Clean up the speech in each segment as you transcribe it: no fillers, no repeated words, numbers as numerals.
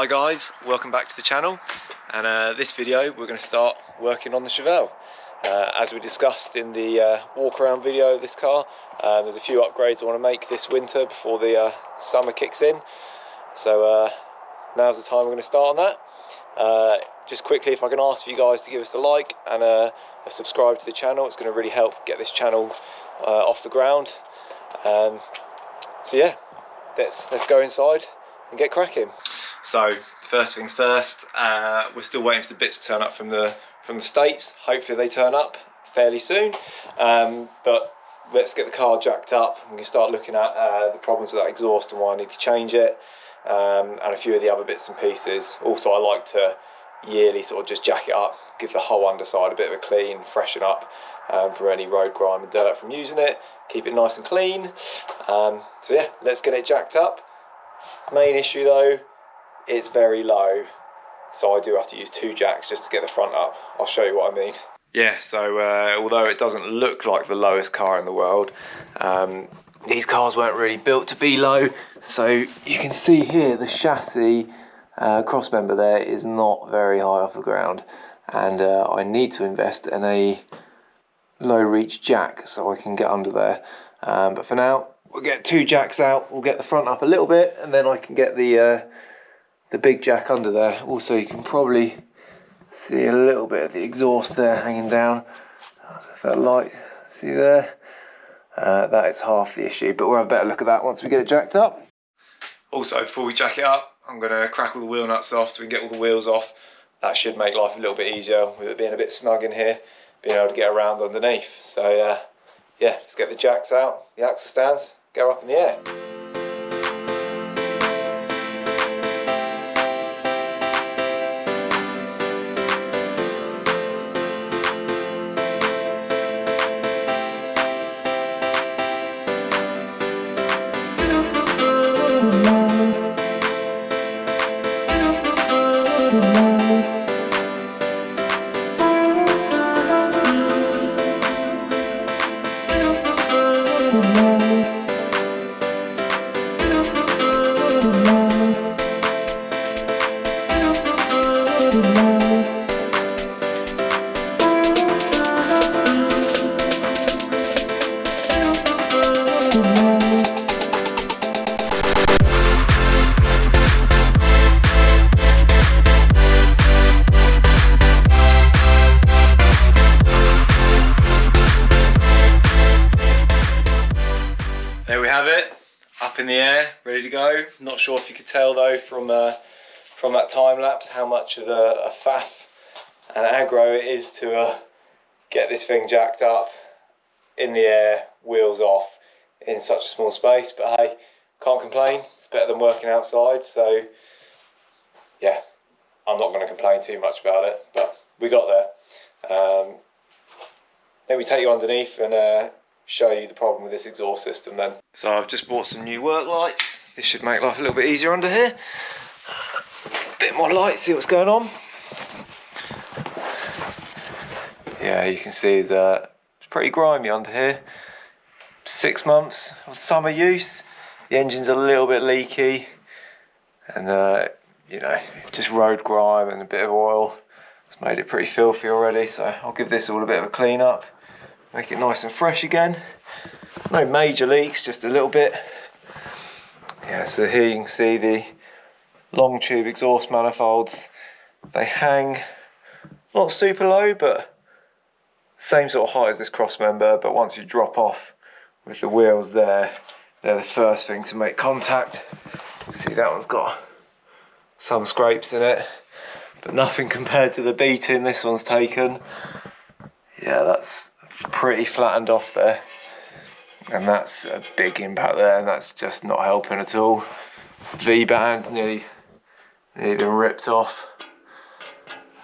Hi guys, welcome back to the channel, and this video we're going to start working on the Chevelle. As we discussed in the walk around video of this car, there's a few upgrades I want to make this winter before the summer kicks in, so now's the time we're going to start on that. Just quickly, if I can ask for you guys to give us a like and a subscribe to the channel, it's going to really help get this channel off the ground. So yeah, let's go inside and get cracking. So first things first, we're still waiting for the bits to turn up from the States. Hopefully they turn up fairly soon, but let's get the car jacked up and we can start looking at the problems with that exhaust and why I need to change it, and a few of the other bits and pieces. Also, I like to yearly sort of just jack it up, give the whole underside a bit of a clean, freshen up for any road grime and dirt from using it, keep it nice and clean. So yeah, let's get it jacked up. Main issue though, it's very low, so I do have to use 2 jacks just to get the front up. I'll show you what I mean. Yeah, so although it doesn't look like the lowest car in the world, these cars weren't really built to be low. So you can see here the chassis crossmember there is not very high off the ground, and I need to invest in a low reach jack so I can get under there. But for now, we'll get 2 jacks out, we'll get the front up a little bit, and then I can get the big jack under there. Also, you can probably see a little bit of the exhaust there hanging down. If that light, see there? That is half the issue, but we'll have a better look at that once we get it jacked up. Also, before we jack it up, I'm going to crack all the wheel nuts off so we can get all the wheels off. That should make life a little bit easier with it being a bit snug in here, being able to get around underneath. So yeah, let's get the jacks out, the axle stands, go up in the air. There we have it, up in the air, ready to go. Not sure if you could tell though from that time lapse how much of a faff and aggro it is to get this thing jacked up in the air, wheels off in such a small space. But hey, can't complain. It's better than working outside. So yeah, I'm not going to complain too much about it. But we got there. Let me take you underneath and show you the problem with this exhaust system then. So I've just bought some new work lights. This should make life a little bit easier under here. A bit more light, see what's going on. Yeah, you can see it's pretty grimy under here. 6 months of summer use. The engine's a little bit leaky, and you know, just road grime and a bit of oil. It's made it pretty filthy already, so I'll give this all a bit of a clean up. Make it nice and fresh again. No major leaks, just a little bit. Yeah, so here you can see the long tube exhaust manifolds. They hang not super low, but same sort of height as this cross member, but once you drop off with the wheels there, they're the first thing to make contact. See, that one's got some scrapes in it, but nothing compared to the beating this one's taken. Yeah, that's pretty flattened off there, and that's a big impact there, and that's just not helping at all. V-band's nearly been ripped off,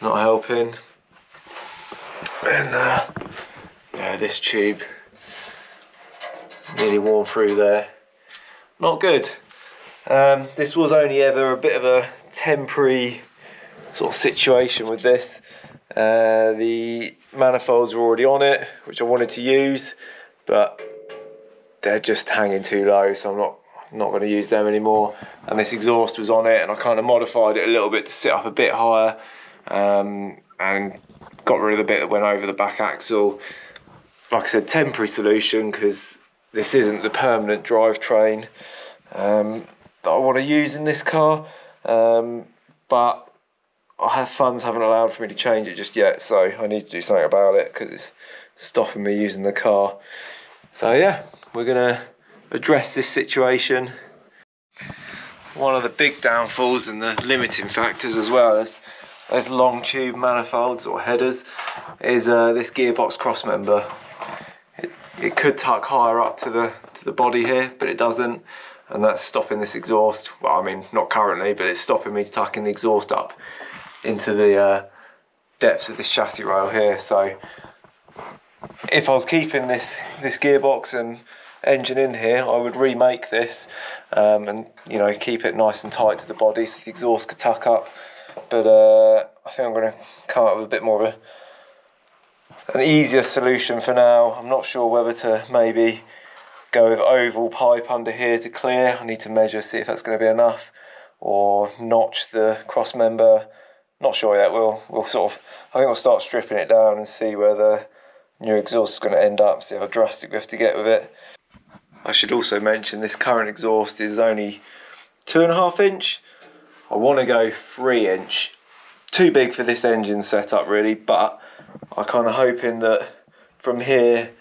not helping. And yeah, this tube nearly worn through there, not good. This was only ever a bit of a temporary sort of situation with this. The manifolds were already on it, which I wanted to use, but they're just hanging too low, so I'm not not going to use them anymore. And this exhaust was on it, and I kind of modified it a little bit to sit up a bit higher, and got rid of the bit that went over the back axle. Like I said, temporary solution, because this isn't the permanent drivetrain that I want to use in this car, but funds haven't allowed for me to change it just yet, so I need to do something about it because it's stopping me using the car. So yeah, we're gonna address this situation. One of the big downfalls and the limiting factors as well as those long tube manifolds or headers is this gearbox cross member. It could tuck higher up to the body here, but it doesn't, and that's stopping this exhaust. Well, I mean, not currently, but it's stopping me tucking the exhaust up into the depths of this chassis rail here. So if I was keeping this gearbox and engine in here, I would remake this and, you know, keep it nice and tight to the body so the exhaust could tuck up. But I think I'm going to come up with a bit more of an easier solution for now. I'm not sure whether to maybe go with oval pipe under here to clear. I need to measure, see if that's going to be enough, or notch the cross member. Not sure yet. We'll sort of, I think we'll start stripping it down and see where the new exhaust is going to end up, see how drastic we have to get with it. I should also mention this current exhaust is only 2.5 inch. I want to go 3 inch. Too big for this engine setup really, but I'm kind of hoping that from here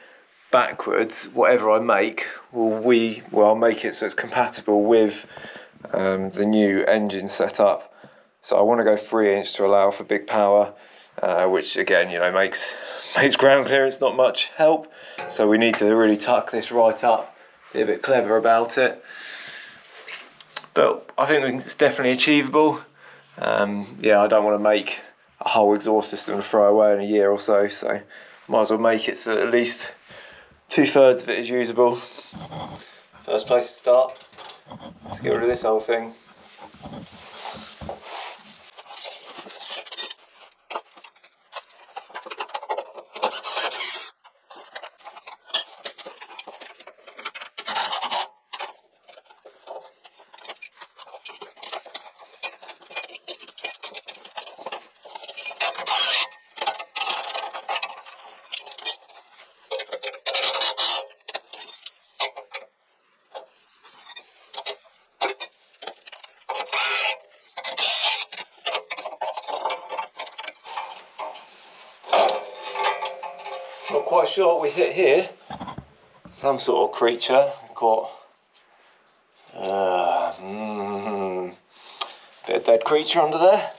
backwards, whatever I make, I'll make it so it's compatible with the new engine setup. So I want to go 3 inch to allow for big power, which again, you know, makes ground clearance not much help. So we need to really tuck this right up, be a bit clever about it. But I think it's definitely achievable. Yeah, I don't want to make a whole exhaust system to throw away in a year or so, so might as well make it so that at least 2/3 of it is usable. First place to start. Let's get rid of this whole thing. Not quite sure what we hit here. Some sort of creature. Caught bit of dead creature under there.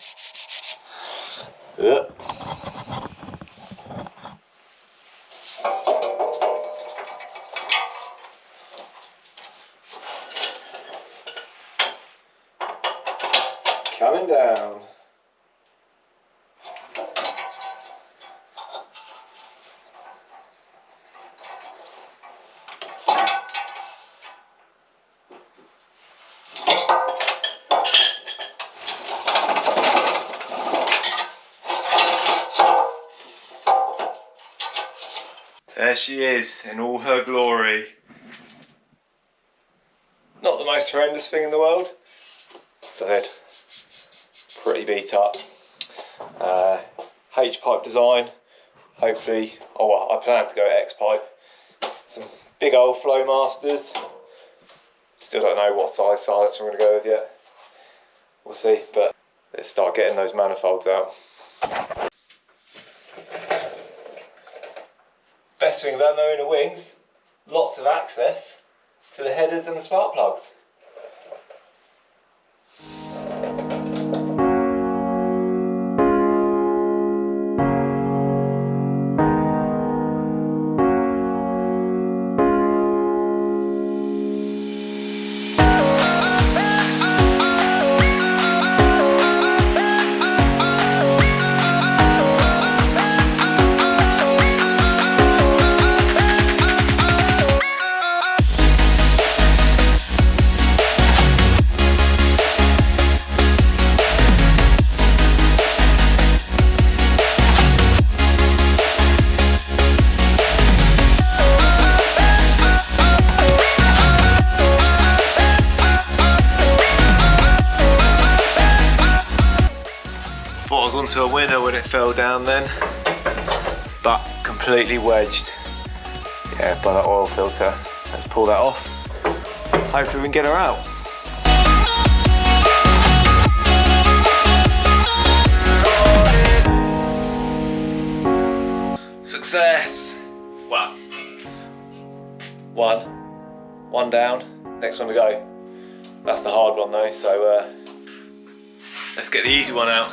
Coming down. There she is in all her glory. Not the most horrendous thing in the world. As I said, pretty beat up. H-pipe design. Hopefully, oh well, I plan to go X-pipe. Some big old Flowmasters. Still don't know what size silencer I'm going to go with yet. We'll see, but let's start getting those manifolds out. Best thing about knowing the wings, lots of access to the headers and the spark plugs. to a winner when it fell down then, but completely wedged. Yeah, by that oil filter. Let's pull that off. Hopefully we can get her out. Success! Well, one down, next one to go. That's the hard one though, so let's get the easy one out.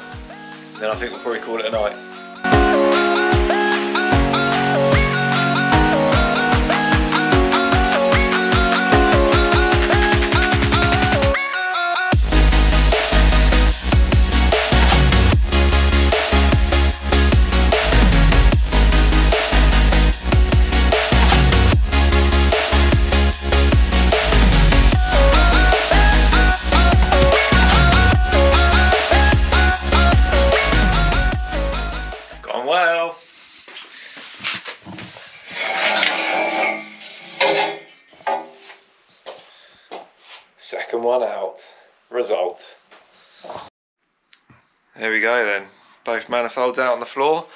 Then I think we'll probably call it a night. Well, second one out. Result. There we go then. Both manifolds out on the floor.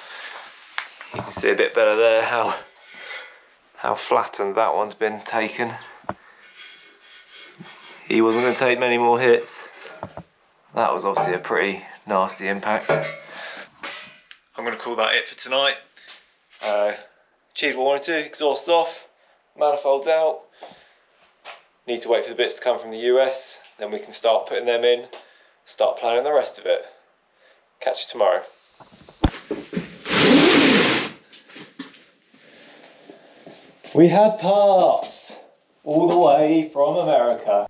You can see a bit better there how flattened that one's been taken. He wasn't going to take many more hits. That was obviously a pretty nasty impact. I'm going to call that it for tonight. Achieved what I wanted to, exhaust off, manifolds out. Need to wait for the bits to come from the US, then we can start putting them in, start planning the rest of it. Catch you tomorrow. We have parts, all the way from America.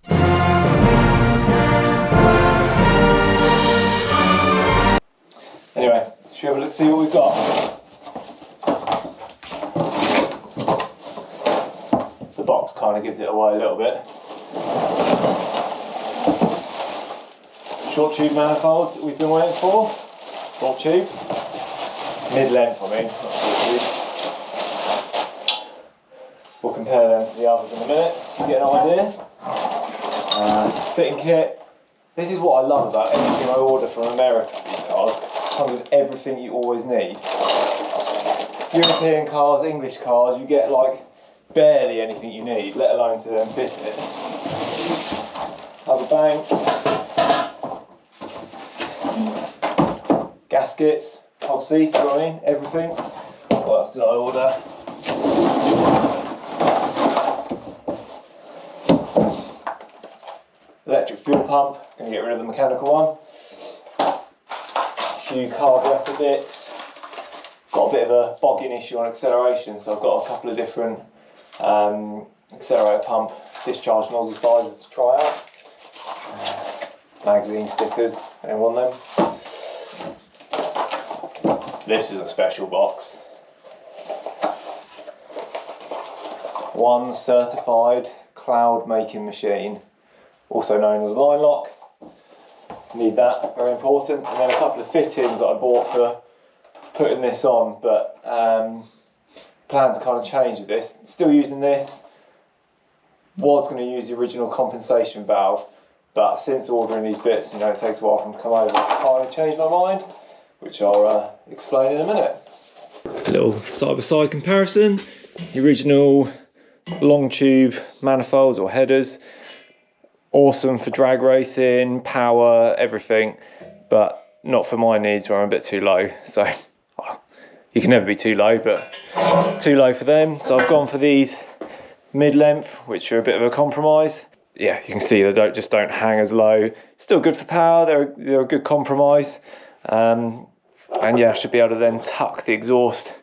Anyway, should we have a look, see what we've got? The box kind of gives it away a little bit. Short tube manifolds that we've been waiting for. Short tube. Mid-length, I mean, not short tube. We'll compare them to the others in a minute so you get an idea. Fitting kit. This is what I love about everything I order from America for these cars. Comes with everything you always need. European cars, English cars, you get like barely anything you need, let alone to then fit it. Have a bank, gaskets, whole seats, you know what I mean, everything. What else did I order? Electric fuel pump, gonna get rid of the mechanical one. Few carburetor bits. Got a bit of a bogging issue on acceleration, so I've got a couple of different accelerator pump discharge nozzle sizes to try out. Magazine stickers, anyone want them? This is a special box. One certified cloud making machine, also known as line lock. Need that, very important. And then a couple of fittings that I bought for putting this on, but plans kind of changed with this. Still using this. Was going to use the original compensation valve, but since ordering these bits, you know, it takes a while for them to come over. I kind of changed my mind, which I'll explain in a minute. A little side-by-side comparison. The original long tube manifolds or headers. Awesome for drag racing, power, everything, but not for my needs where I'm a bit too low. So well, you can never be too low, but too low for them. So I've gone for these mid-length, which are a bit of a compromise. Yeah, you can see they just don't hang as low. Still good for power, they're a good compromise. And yeah, I should be able to then tuck the exhaust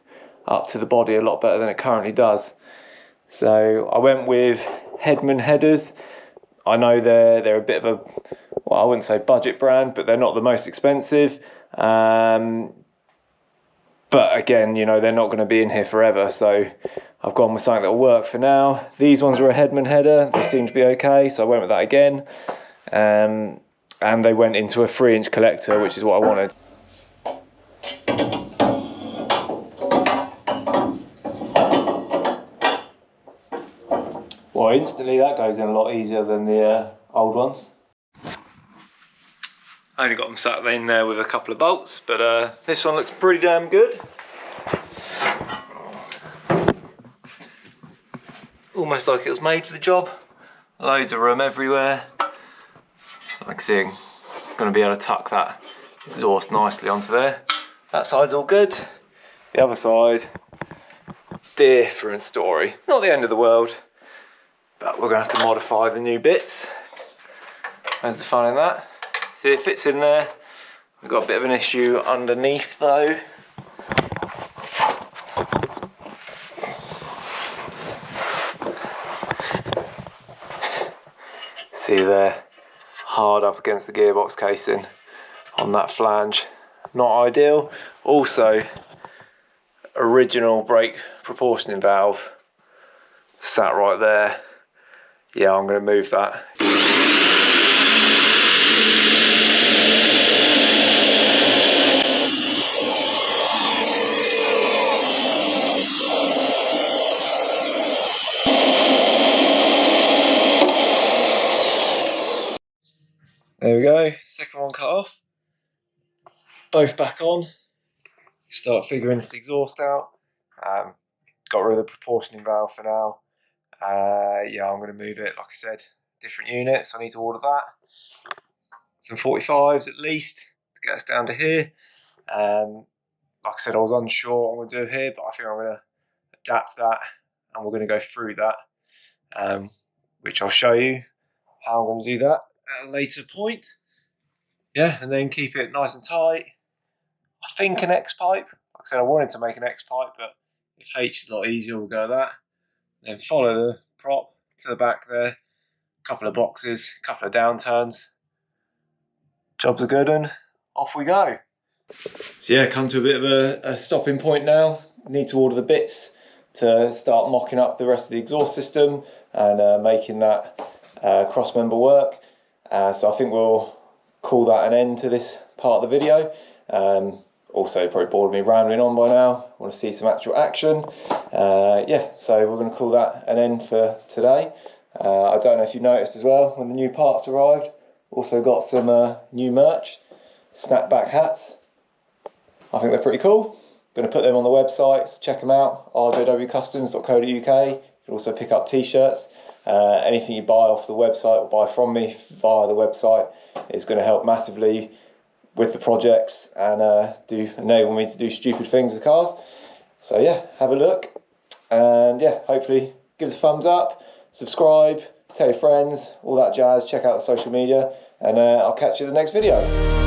up to the body a lot better than it currently does. So I went with Hedmann headers. I know they're a bit of a, well, I wouldn't say budget brand, but they're not the most expensive. But again, you know, they're not going to be in here forever, so I've gone with something that will work for now. These ones were a Hedmann header, they seem to be okay, so I went with that again. And they went into a 3-inch collector, which is what I wanted. Well, instantly that goes in a lot easier than the old ones. I only got them sat in there with a couple of bolts, but this one looks pretty damn good. Almost like it was made for the job. Loads of room everywhere. So I can see I'm going to be able to tuck that exhaust nicely onto there. That side's all good. The other side, different story. Not the end of the world, but we're going to have to modify the new bits. There's the fun in that. See, it fits in there. We've got a bit of an issue underneath though. See there, hard up against the gearbox casing on that flange. Not ideal. Also, original brake proportioning valve sat right there. Yeah, I'm going to move that. There we go, second one cut off. Both back on. Start figuring this exhaust out. Got rid of the proportioning valve for now. Yeah, I'm going to move it, like I said, different units. I need to order that. Some 45s at least to get us down to here. Like I said, I was unsure what I'm going to do here, but I think I'm going to adapt that and we're going to go through that, which I'll show you how I'm going to do that at a later point. Yeah, and then keep it nice and tight. I think an X pipe. Like I said, I wanted to make an X pipe, but if H is a lot easier, we'll go with that. Then follow the prop to the back there. A couple of boxes, a couple of downturns. Jobs are good and off we go. So yeah, come to a bit of a stopping point now. Need to order the bits to start mocking up the rest of the exhaust system and making that cross member work. So I think we'll call that an end to this part of the video. Also probably bored of me rambling on by now. Want to see some actual action. Yeah, so we're going to call that an end for today. I don't know if you noticed as well, when the new parts arrived, also got some new merch, snapback hats. I think they're pretty cool. Going to put them on the website, so check them out, rjwcustoms.co.uk. You can also pick up t-shirts. Anything you buy off the website or buy from me via the website is going to help massively with the projects and enable me to do stupid things with cars. So yeah, have a look and yeah, hopefully give us a thumbs up, subscribe, tell your friends, all that jazz. Check out the social media and I'll catch you in the next video.